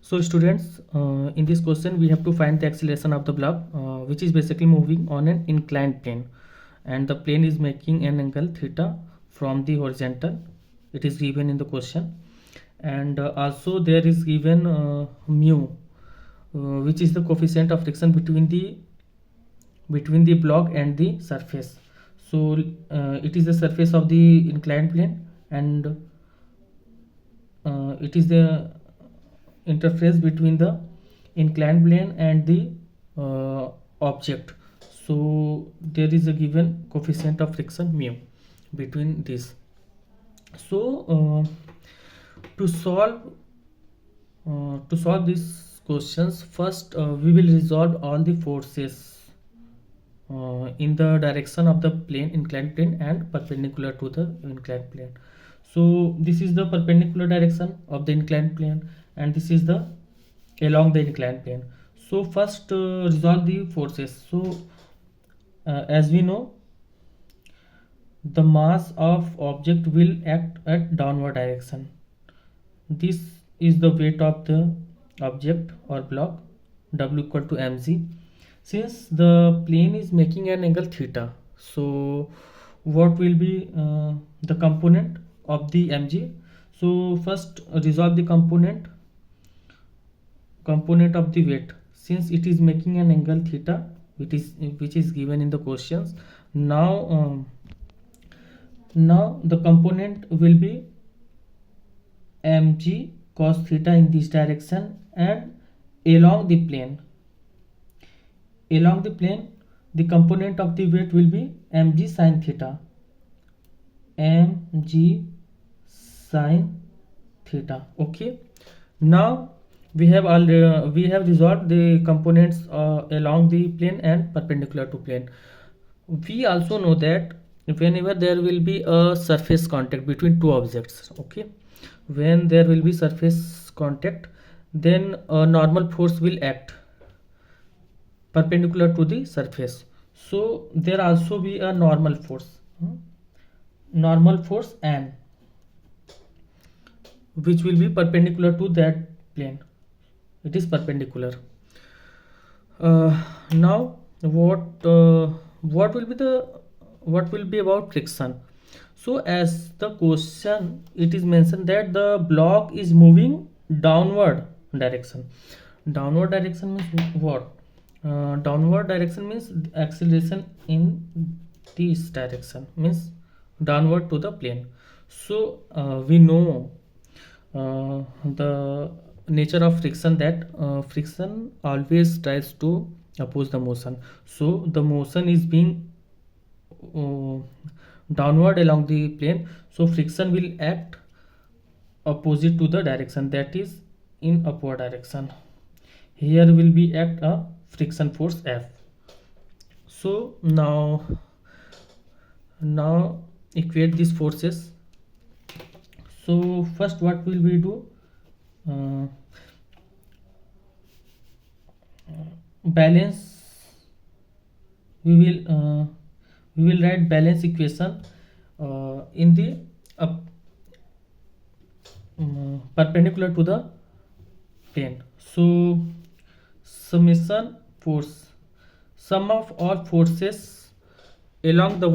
So students, in this question we have to find the acceleration of the block, which is basically moving on an inclined plane, and the plane is making an angle theta from the horizontal. It is given in the question, and also there is given mu, which is the coefficient of friction between the block and the surface. So it is the surface of the inclined plane, and it is the interface between the inclined plane and the object. So there is a given coefficient of friction mu between this. So to solve these questions, first we will resolve all the forces in the direction of the plane, inclined plane, and perpendicular to the inclined plane. So this is the perpendicular direction of the inclined plane, and this is the along the inclined plane. So first resolve the forces. So as we know, the mass of object will act at downward direction. This is the weight of the object or block, W equal to mg. Since the plane is making an angle theta, so what will be the component of the mg? So first resolve the component of the weight. Since it is making an angle theta, which is given in the questions. Now the component will be mg cos theta in this direction, and along the plane the component of the weight will be mg sin theta. Okay, now we have resolved the components along the plane and perpendicular to plane. We also know that whenever there will be a surface contact between two objects, okay, when there will be surface contact, then a normal force will act perpendicular to the surface. So there also be a normal force, N, which will be perpendicular to that plane. It is perpendicular. Now what will be about friction? So as the question, it is mentioned that the block is moving downward direction. Downward direction means what? Downward direction means acceleration in this direction, means downward to the plane. So we know the nature of friction, that friction always tries to oppose the motion. So the motion is being downward along the plane, so friction will act opposite to the direction, that is in upward direction. Here will be act a friction force F. So now equate these forces. So first what will we do? Balance, we will write balance equation in the perpendicular to the plane. So summation force, sum of all forces along the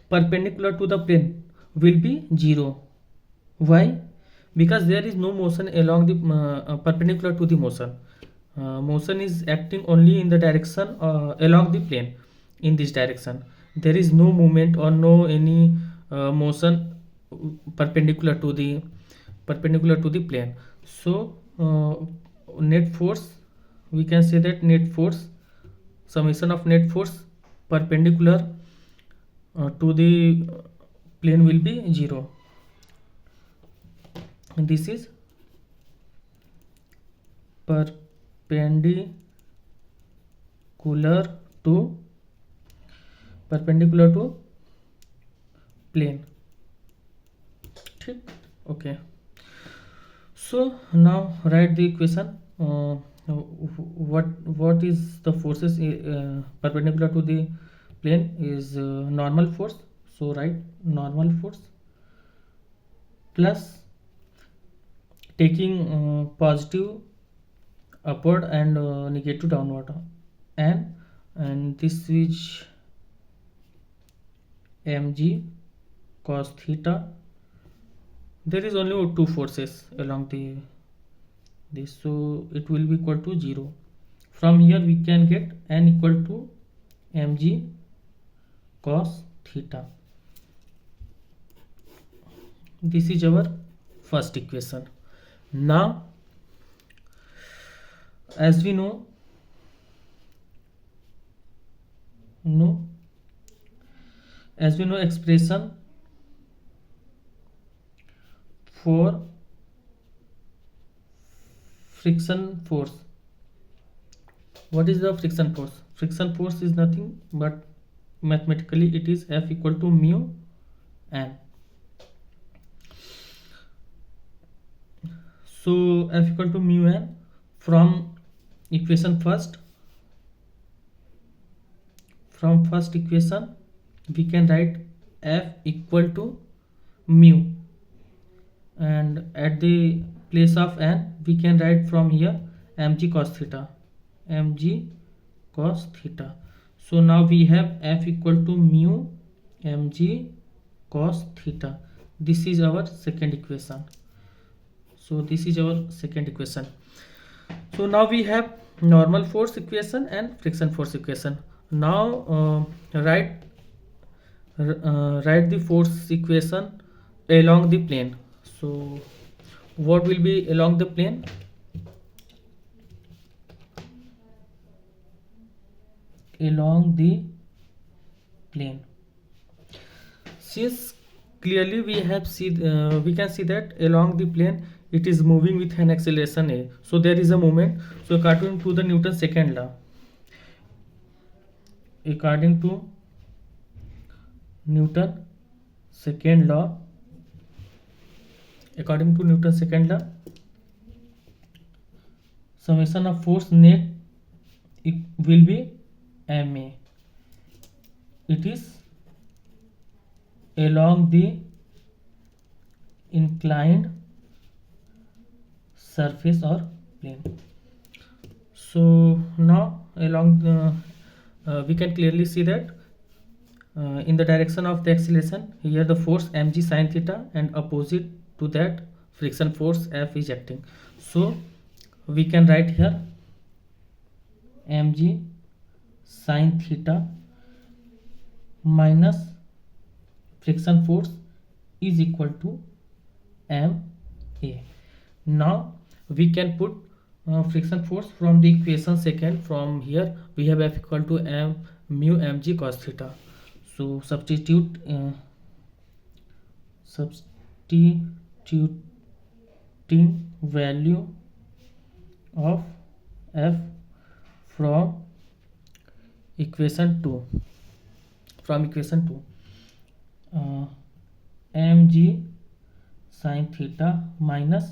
perpendicular to the plane will be 0. Why? Because there is no motion along the perpendicular to the motion. Motion is acting only in the direction along the plane, in this direction. There is no movement or no any motion perpendicular to the plane. So net force, we can say that net force, summation of net force perpendicular to the plane will be 0. And this is perpendicular to plane. Okay, so now write the equation. What is the forces perpendicular to the plane is normal force. So write normal force plus taking positive upward and negative downward, and this is mg cos theta. There is only two forces along this, so it will be equal to 0. From here we can get n equal to mg cos theta. This is our first equation. Now as we know expression for friction force. What is the friction force? Friction force is nothing but mathematically it is F equal to mu n. So F equal to mu n. From first equation we can write F equal to mu, and at the place of n we can write from here mg cos theta. So now we have F equal to mu mg cos theta. This is our second equation. So now we have normal force equation and friction force equation. Now write the force equation along the plane. So what will be along the plane? Since clearly we can see that along the plane it is moving with an acceleration a, so there is a moment. So according to Newton's second law, summation of force net will be ma. It is along the inclined surface or plane. So now along we can clearly see that in the direction of the acceleration, here the force mg sin theta, and opposite to that friction force F is acting. So we can write here mg sin theta minus friction force is equal to ma. Now we can put friction force from the equation second. From here we have F equal to mu mg cos theta. So substituting value of F from equation 2. Mg sin theta minus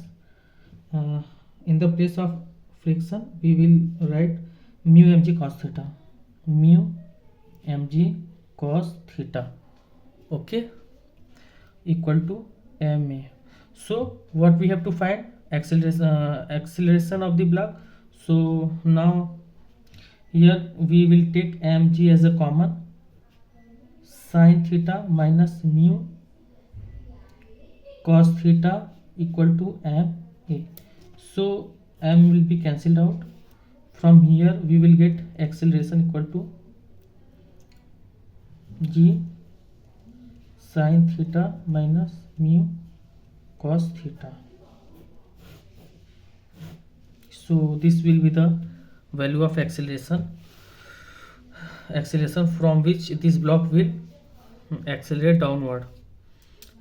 in the place of friction we will write mu mg cos theta, okay, equal to ma. So what we have to find? Acceleration of the block. So now here we will take mg as a common, sin theta minus mu cos theta equal to ma. So m will be cancelled out. From here we will get acceleration equal to g sin theta minus mu cos theta. So this will be the value of acceleration from which this block will accelerate downward.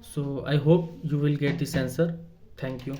So I hope you will get this answer. Thank you.